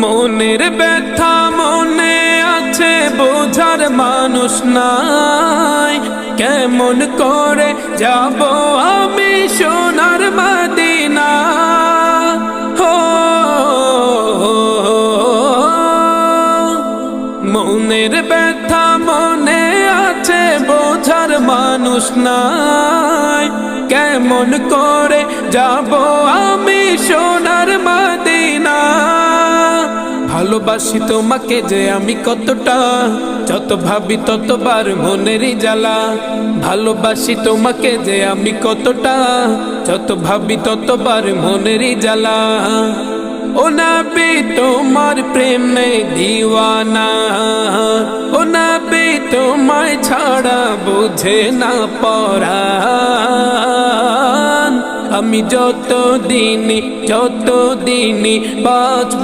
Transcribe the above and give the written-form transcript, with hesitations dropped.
মনের ব্যথা মনে আছে, বোঝার মানুষ নাই। কেমন করে যাব আমি সোনার মদিনা? হো মনের ব্যথা মনে আছে, বোঝার মানুষ নাই। কেমন করে যাব আমি সোনার মদিনা? ভালোবাসি তোমাকে যে আমি কতটা, যত ভাবি ততবার মনেরই জ্বালা। ভালোবাসি তোমাকে যে আমি কতটা, যত ভাবি ততবার মনেরই জ্বালা। ও নবী তোমার প্রেমে দিওয়ানা, ও নবী তোমায় ছাড়া বুঝে না পরাণ। আমি যত দিনই বাঁচব